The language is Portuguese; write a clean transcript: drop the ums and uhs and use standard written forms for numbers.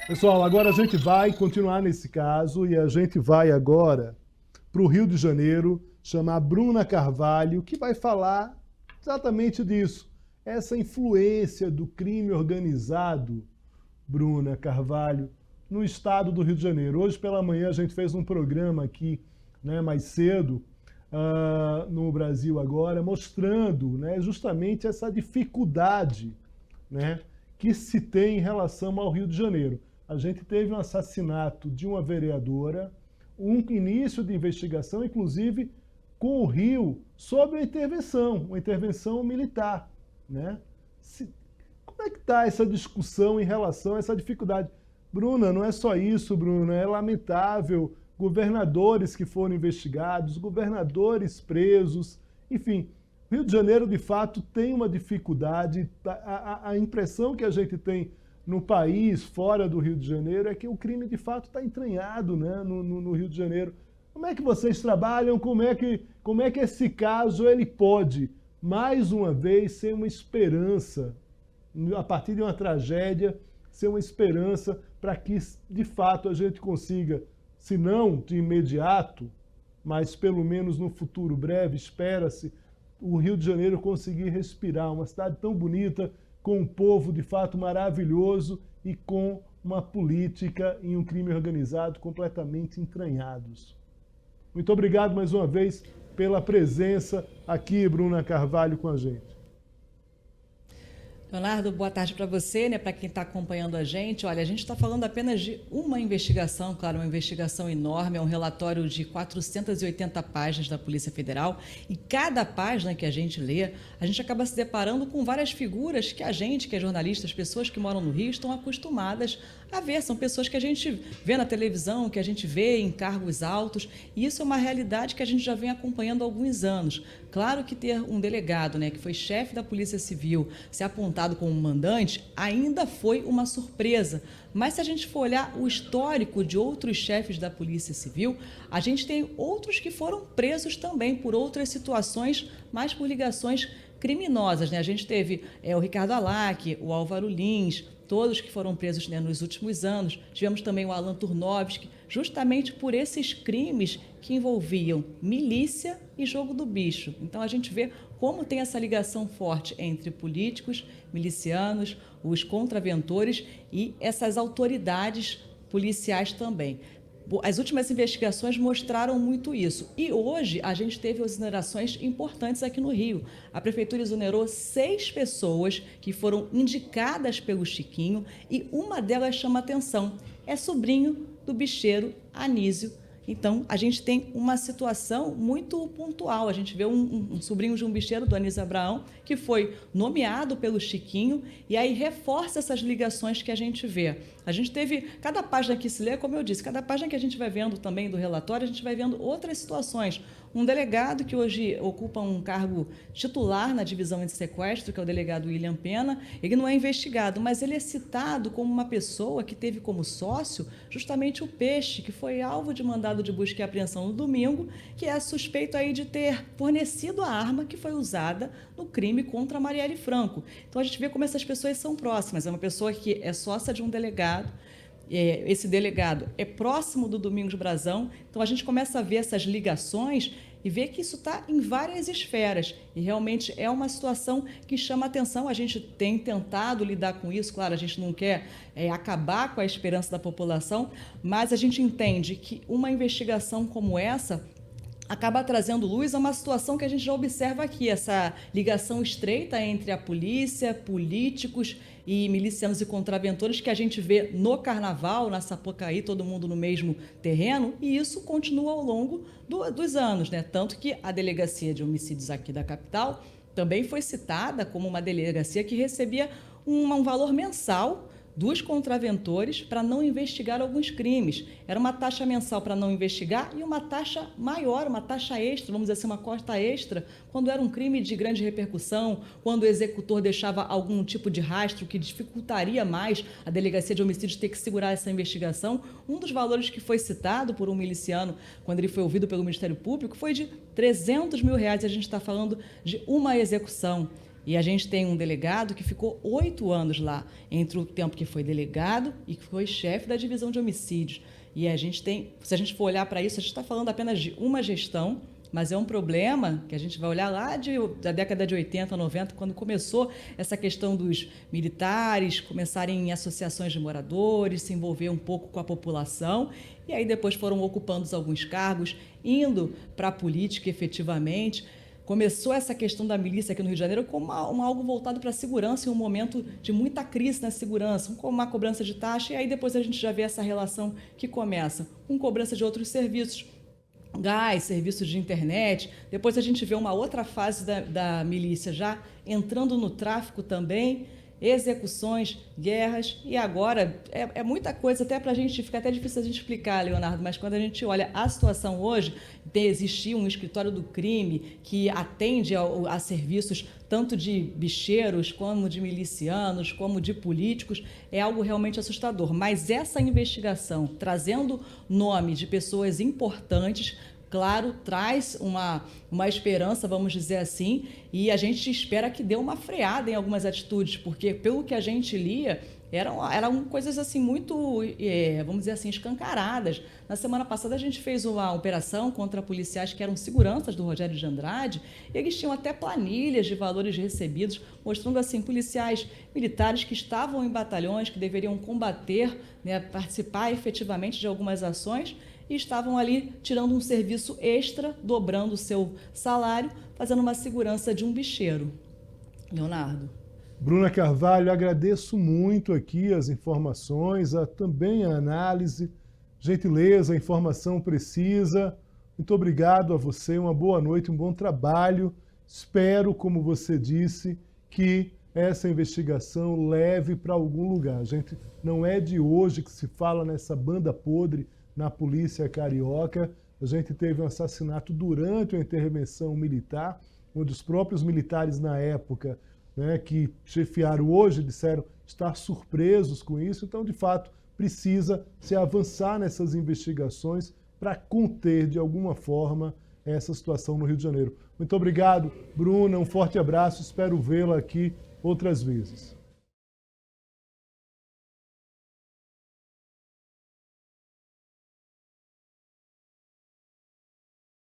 Pessoal, agora a gente vai continuar nesse caso e a gente vai agora para o Rio de Janeiro, chamar a Bruna Carvalho, que vai falar exatamente disso. Essa influência do crime organizado, Bruna Carvalho, no estado do Rio de Janeiro. Hoje pela manhã a gente fez um programa aqui, né, mais cedo, no Brasil Agora, mostrando, né, justamente essa dificuldade, né, que se tem em relação ao Rio de Janeiro. A gente teve um assassinato de uma vereadora, um início de investigação, inclusive com o Rio, sobre uma intervenção militar, né? Como é que está essa discussão em relação a essa dificuldade? Bruna, não é só isso, Bruna, é lamentável, governadores que foram investigados, governadores presos, enfim, Rio de Janeiro, de fato, tem uma dificuldade, a impressão que a gente tem no país, fora do Rio de Janeiro, é que o crime, de fato, está entranhado, né, no Rio de Janeiro. Como é que vocês trabalham? Como é que esse caso ele pode, mais uma vez, ser uma esperança, a partir de uma tragédia, ser uma esperança para que, de fato, a gente consiga, se não de imediato, mas pelo menos no futuro breve, espera-se, o Rio de Janeiro conseguir respirar, uma cidade tão bonita, com um povo de fato maravilhoso e com uma política e um crime organizado completamente entranhados. Muito obrigado mais uma vez pela presença aqui, Bruna Carvalho, com a gente. Leonardo, boa tarde para você, né? Para quem está acompanhando a gente. Olha, a gente está falando apenas de uma investigação, claro, uma investigação enorme, é um relatório de 480 páginas da Polícia Federal, e cada página que a gente lê, a gente acaba se deparando com várias figuras que a gente, que é jornalista, as pessoas que moram no Rio, estão acostumadas a ver. São pessoas que a gente vê na televisão, que a gente vê em cargos altos, e isso é uma realidade que a gente já vem acompanhando há alguns anos. Claro que ter um delegado, né, que foi chefe da Polícia Civil, se apontado como mandante, ainda foi uma surpresa. Mas se a gente for olhar o histórico de outros chefes da Polícia Civil, a gente tem outros que foram presos também por outras situações, mas por ligações criminosas, né? A gente teve o Ricardo Alac, o Álvaro Lins, todos que foram presos, né, nos últimos anos. Tivemos também o Alan Turnovski, justamente por esses crimes que envolviam milícia e jogo do bicho. Então a gente vê como tem essa ligação forte entre políticos, milicianos, os contraventores e essas autoridades policiais também. As últimas investigações mostraram muito isso. E hoje a gente teve exonerações importantes aqui no Rio. A Prefeitura exonerou 6 pessoas que foram indicadas pelo Chiquinho, e uma delas chama atenção. É sobrinho do bicheiro Anísio. Então, a gente tem uma situação muito pontual. A gente vê um sobrinho de um bicheiro, do Anísio Abraão, que foi nomeado pelo Chiquinho, e aí reforça essas ligações que a gente vê. A gente teve, cada página que se lê, como eu disse, cada página que a gente vai vendo também do relatório, a gente vai vendo outras situações. Um delegado que hoje ocupa um cargo titular na divisão de sequestro, que é o delegado William Pena, ele não é investigado, mas ele é citado como uma pessoa que teve como sócio justamente o Peixe, que foi alvo de mandado de busca e apreensão no domingo, que é suspeito aí de ter fornecido a arma que foi usada no crime contra a Marielle Franco. Então a gente vê como essas pessoas são próximas. É uma pessoa que é sócia de um delegado, esse delegado é próximo do Domingos Brazão, então a gente começa a ver essas ligações e ver que isso está em várias esferas, e realmente é uma situação que chama atenção. A gente tem tentado lidar com isso, claro, a gente não quer acabar com a esperança da população, mas a gente entende que uma investigação como essa acaba trazendo luz a uma situação que a gente já observa aqui, essa ligação estreita entre a polícia, políticos e milicianos e contraventores que a gente vê no Carnaval, na Sapucaí, todo mundo no mesmo terreno, e isso continua ao longo dos anos, né? Tanto que a Delegacia de Homicídios aqui da capital também foi citada como uma delegacia que recebia um valor mensal dos contraventores para não investigar alguns crimes. Era uma taxa mensal para não investigar e uma taxa maior, uma taxa extra, vamos dizer assim, uma cota extra, quando era um crime de grande repercussão, quando o executor deixava algum tipo de rastro que dificultaria mais a Delegacia de Homicídios ter que segurar essa investigação. Um dos valores que foi citado por um miliciano, quando ele foi ouvido pelo Ministério Público, foi de R$300 mil. A gente está falando de uma execução. E a gente tem um delegado que ficou 8 anos lá, entre o tempo que foi delegado e que foi chefe da divisão de homicídios. E a gente tem, se a gente for olhar para isso, a gente está falando apenas de uma gestão, mas é um problema que a gente vai olhar lá da década de 80, 90, quando começou essa questão dos militares começarem em associações de moradores, se envolver um pouco com a população, e aí depois foram ocupando alguns cargos, indo para a política efetivamente. Começou essa questão da milícia aqui no Rio de Janeiro como algo voltado para a segurança, em um momento de muita crise na segurança, como uma cobrança de taxa, e aí depois a gente já vê essa relação que começa com cobrança de outros serviços, gás, serviços de internet. Depois a gente vê uma outra fase da milícia já entrando no tráfico também, execuções, guerras, e agora é muita coisa, até para a gente, fica até difícil a gente explicar, Leonardo, mas quando a gente olha a situação hoje, existir um escritório do crime que atende a serviços tanto de bicheiros, como de milicianos, como de políticos, é algo realmente assustador. Mas essa investigação, trazendo nome de pessoas importantes, claro, traz uma esperança, vamos dizer assim, e a gente espera que dê uma freada em algumas atitudes, porque pelo que a gente lia, eram coisas assim muito, vamos dizer assim, escancaradas. Na semana passada a gente fez uma operação contra policiais que eram seguranças do Rogério de Andrade, e eles tinham até planilhas de valores recebidos, mostrando assim policiais militares que estavam em batalhões, que deveriam combater, né, participar efetivamente de algumas ações, e estavam ali tirando um serviço extra, dobrando o seu salário, fazendo uma segurança de um bicheiro. Leonardo. Bruna Carvalho, agradeço muito aqui as informações, também a análise, gentileza, a informação precisa. Muito obrigado a você, uma boa noite, um bom trabalho. Espero, como você disse, que essa investigação leve para algum lugar. Gente, não é de hoje que se fala nessa banda podre na polícia carioca. A gente teve um assassinato durante a intervenção militar, onde os próprios militares na época, né, que chefiaram hoje, disseram estar surpresos com isso. Então, de fato, precisa se avançar nessas investigações para conter, de alguma forma, essa situação no Rio de Janeiro. Muito obrigado, Bruna, um forte abraço, espero vê-la aqui outras vezes.